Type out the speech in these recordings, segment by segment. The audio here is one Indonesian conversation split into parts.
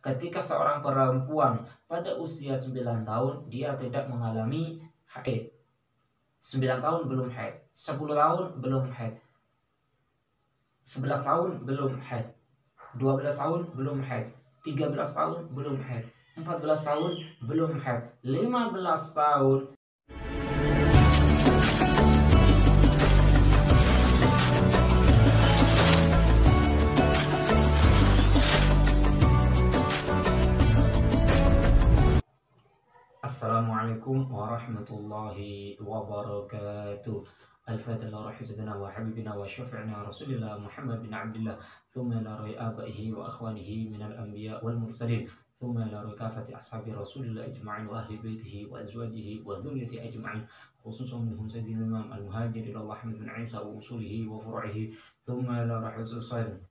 ketika seorang perempuan pada usia 9 tahun dia tidak mengalami haid. 9 tahun belum haid, 10 tahun belum haid, 11 tahun belum haid, 12 tahun belum haid, 13 tahun belum haid, 14 tahun belum haid, 15 tahun. Assalamualaikum warahmatullahi wabarakatuh. Al-Fatiha ila ruhi sayyidina wa habibina wa syafi'ina Rasulillah Muhammad bin Abdullah, thumma ila ruhi abaihi wa akhwanihi minal anbiya wal mursalin, thumma ila ruhi kafati ashabi Rasulillah ajma'in wa ahli baitihi wa azwajihi wa dhurriyyati ajma'in, khususan minhum sayyidina Imam al-Muhajir ila Allah Ahmad bin Isa wa usulihi wa furu'ihi, thumma ila ruhi Husain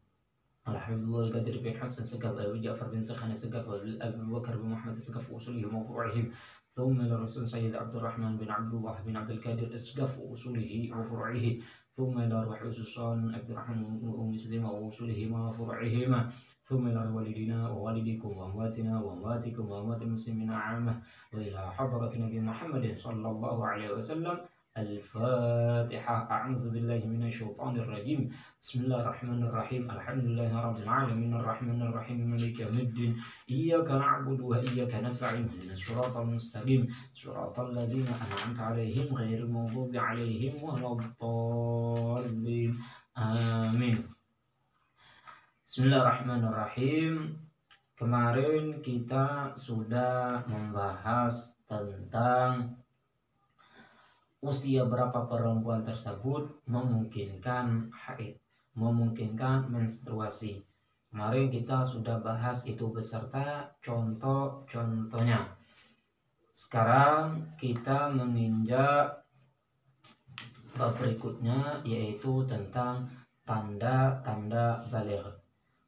Alhamdulillah Al-Qadir bin Hasan Segaf, Abu Ja'far bin Sakhan Segaf, Abu Bakar bin Muhammad Segaf usulihim wa furu'ihim, thumma ila Rasul Sayyid Abdurrahman bin Abdullah bin Abdul Qadir Segaf usulihi wa furu'ihi, thumma ila Ruhi Susan Abdurrahman bin Ummi Sulima wa usulihim wa furu'ihim, thumma ila walidina wa walidikum wa amwatina wa amwatikum wa amwatil muslimina 'ammah, wa ila hadrati Nabi Muhammadin sallallahu alaihi wasallam. Al-Fatihah. A'udzu billahi minasy syaithanir rajim. Bismillahirrahmanirrahim. Alhamdulillahirabbil alamin arrahmanir rahim maliki yaumiddin. Iyyaka na'budu wa iyyaka nasta'in. Ihdinas siratal mustaqim. Siratal ladzina an'amta 'alaihim ghairil maghdubi 'alaihim waladdallin. Amin. Bismillahirrahmanirrahim. Kemarin kita sudah membahas tentang usia berapa perempuan tersebut memungkinkan haid, memungkinkan menstruasi. Kemarin kita sudah bahas itu beserta contoh-contohnya. Sekarang kita menginjak bab berikutnya, yaitu tentang tanda-tanda baligh.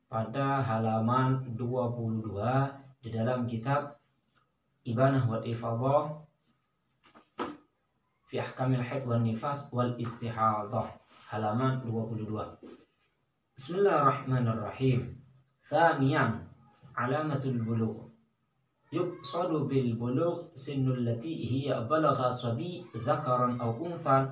Pada halaman 22 di dalam kitab Ibanah wal Ifadhah fi ahkamil haid wan nifas wal istihadah, halaman 22. Bismillahirrahmanirrahim. Thaniyan, alamatul bulugh. Yuqsadu bil bulugh sinnul lati hiya balagha sabi dzakaran aw unthan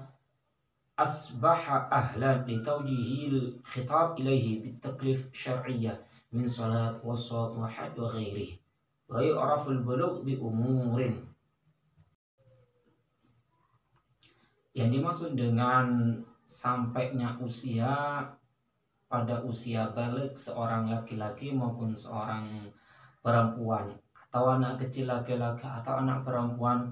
asbaha ahlan li tawjihil khitab ilayhi bit taklif syar'iyyah min salat wa shawm wa had wa ghairihi. Wa yu'raful bulugh bi umurin. Yang dimaksud dengan sampainya usia pada usia balik seorang laki-laki maupun seorang perempuan, atau anak kecil laki-laki atau anak perempuan,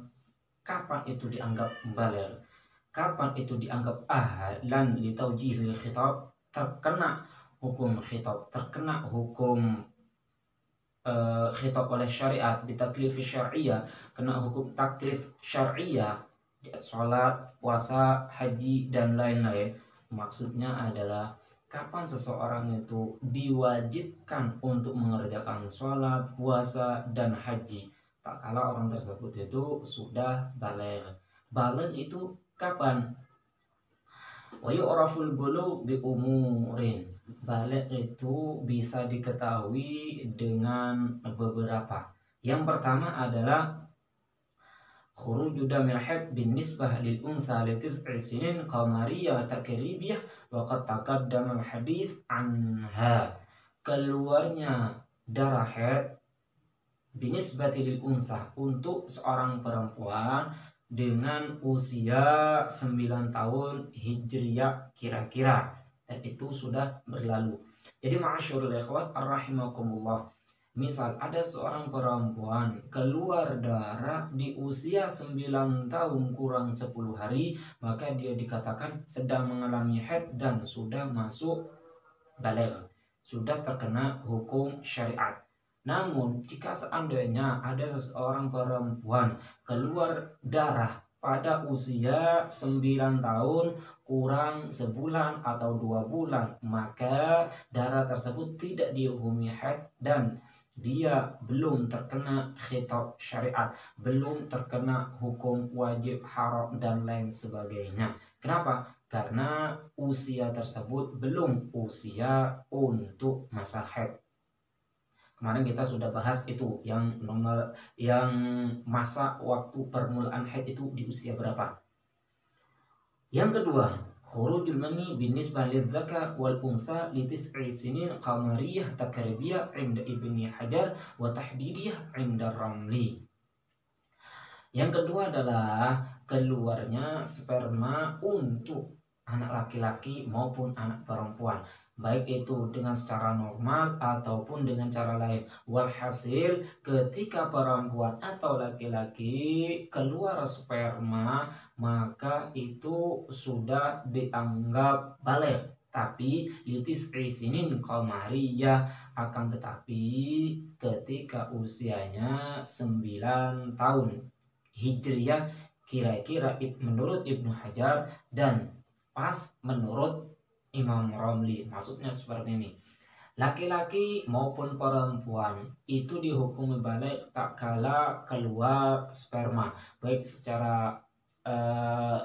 kapan itu dianggap balik? Kapan itu dianggap ahlan li taujihil khitab, terkena hukum khitab, terkena hukum khitab oleh syariat, bitaklif syar'iyah, kena hukum taklif syar'iyah, sholat, puasa, haji, dan lain-lain. Maksudnya adalah kapan seseorang itu diwajibkan untuk mengerjakan sholat, puasa, dan haji, tak kala orang tersebut itu sudah baligh. Baligh itu kapan? Wa yu'raful bulugh bi umurin. Baligh itu bisa diketahui dengan beberapa. Yang pertama adalah khuruju damil haid bin nisbah lil unsa li tis'i sinin qamariyah takribiyah wa qad taqaddama al hadits anha. Keluarnya darah haid binisbati lil unsa untuk seorang perempuan dengan usia 9 tahun hijriyah kira-kira, dan itu sudah berlalu. Jadi ma'asyiral ikhwat arrahimakumullah, misal ada seorang perempuan keluar darah di usia 9 tahun kurang 10 hari, maka dia dikatakan sedang mengalami haid dan sudah masuk baligh, sudah terkena hukum syariat. Namun jika seandainya ada seseorang perempuan keluar darah pada usia 9 tahun kurang sebulan atau 2 bulan, maka darah tersebut tidak dihukumi haid dan dia belum terkena khitab syariat, belum terkena hukum wajib, haram, dan lain sebagainya. Kenapa? Karena usia tersebut belum usia untuk masa haid. Kemarin kita sudah bahas itu yang masa waktu permulaan haid itu di usia berapa. Yang kedua, khurujul mani binisbah lidzakar wal untha li tis'i sinin qamariyah takribiyah 'inda Ibni Hajar wa tahdidiyah 'inda Ramli. Yang kedua adalah keluarnya sperma untuk anak laki-laki maupun anak perempuan, baik itu dengan secara normal ataupun dengan cara lain. Walhasil ketika perempuan atau laki-laki keluar sperma, maka itu sudah dianggap balik. Tapi litis isinin qamariyah, akan tetapi ketika usianya 9 tahun Hijriyah, kira-kira menurut Ibnu Hajar dan pas menurut Imam Romli. Maksudnya seperti ini, laki-laki maupun perempuan itu dihukumi balik tak kala keluar sperma, baik secara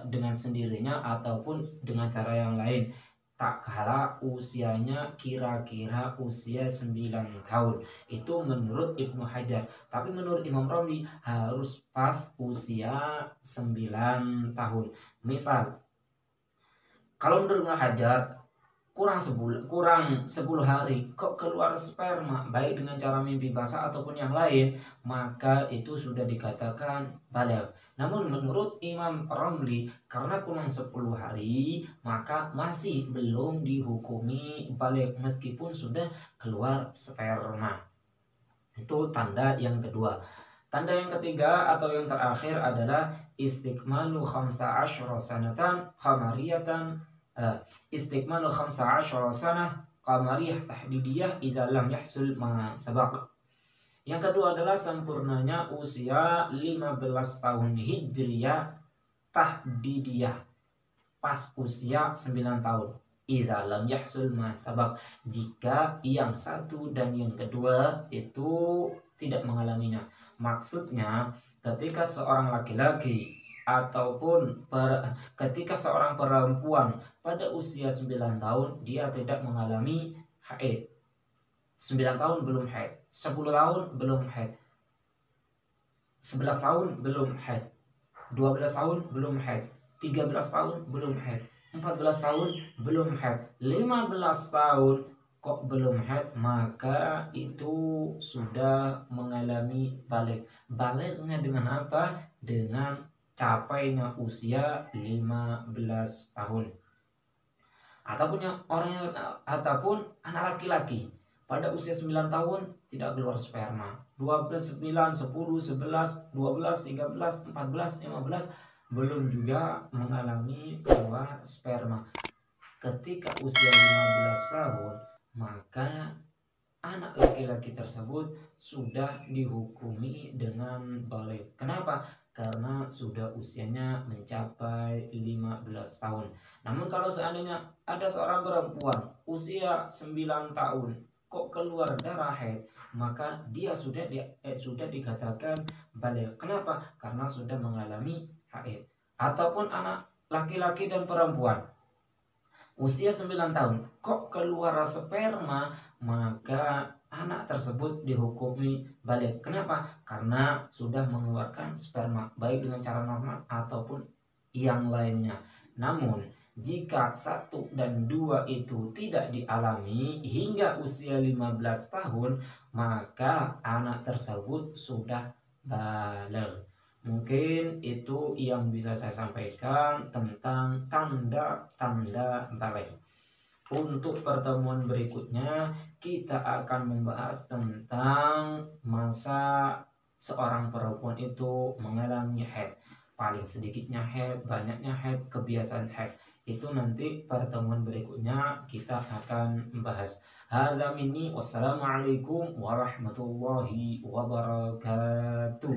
dengan sendirinya ataupun dengan cara yang lain, tak kala usianya kira-kira usia 9 tahun. Itu menurut Ibnu Hajar. Tapi menurut Imam Romli harus pas usia 9 tahun. Misal, kalau menurut Ibnu Hajar kurang 10 hari kok keluar sperma, baik dengan cara mimpi basah ataupun yang lain, maka itu sudah dikatakan balik. Namun menurut Imam Romli, karena kurang 10 hari maka masih belum dihukumi balik meskipun sudah keluar sperma. Itu tanda yang kedua. Tanda yang ketiga atau yang terakhir adalah istikmalu 15 sanatan qamariyatan istikmalu 15 sanah qamariyah tahdidiyah idza lam yahsul ma sabaq. Yang kedua adalah sempurnanya usia 15 tahun Hijriyah tahdidiyah pas usia 9 tahun. Idza lam yahsul ma sabaq, jika yang satu dan yang kedua itu tidak mengalaminya. Maksudnya ketika seorang laki-laki ataupun ketika seorang perempuan pada usia 9 tahun dia tidak mengalami haid, 9 tahun belum haid, 10 tahun belum haid, 11 tahun belum haid, 12 tahun belum haid, 13 tahun belum haid, 14 tahun belum haid, 15 tahun kok belum haid, maka itu sudah mengalami balik. Baliknya dengan apa? Dengan capainya usia 15 tahun. Ataupun anak laki-laki pada usia 9 tahun tidak keluar sperma. 12, 9, 10, 11, 12, 13, 14, 15 belum juga mengalami keluar sperma. Ketika usia 15 tahun, maka anak laki-laki tersebut sudah dihukumi dengan balik. Kenapa? Karena sudah usianya mencapai 15 tahun. Namun kalau seandainya ada seorang perempuan usia 9 tahun kok keluar darah haid, maka dia sudah dikatakan balik. Kenapa? Karena sudah mengalami haid. Ataupun anak laki-laki dan perempuan usia 9 tahun kok keluar sperma, maka anak tersebut dihukumi balik. Kenapa? Karena sudah mengeluarkan sperma, baik dengan cara normal ataupun yang lainnya. Namun jika 1 dan 2 itu tidak dialami hingga usia 15 tahun, maka anak tersebut sudah balik. Mungkin itu yang bisa saya sampaikan tentang tanda-tanda balik. Untuk pertemuan berikutnya kita akan membahas tentang masa seorang perempuan itu mengalami haid. Paling sedikitnya haid, banyaknya haid, kebiasaan haid. Itu nanti pertemuan berikutnya kita akan membahas. Hadza minni, wassalamualaikum warahmatullahi wabarakatuh.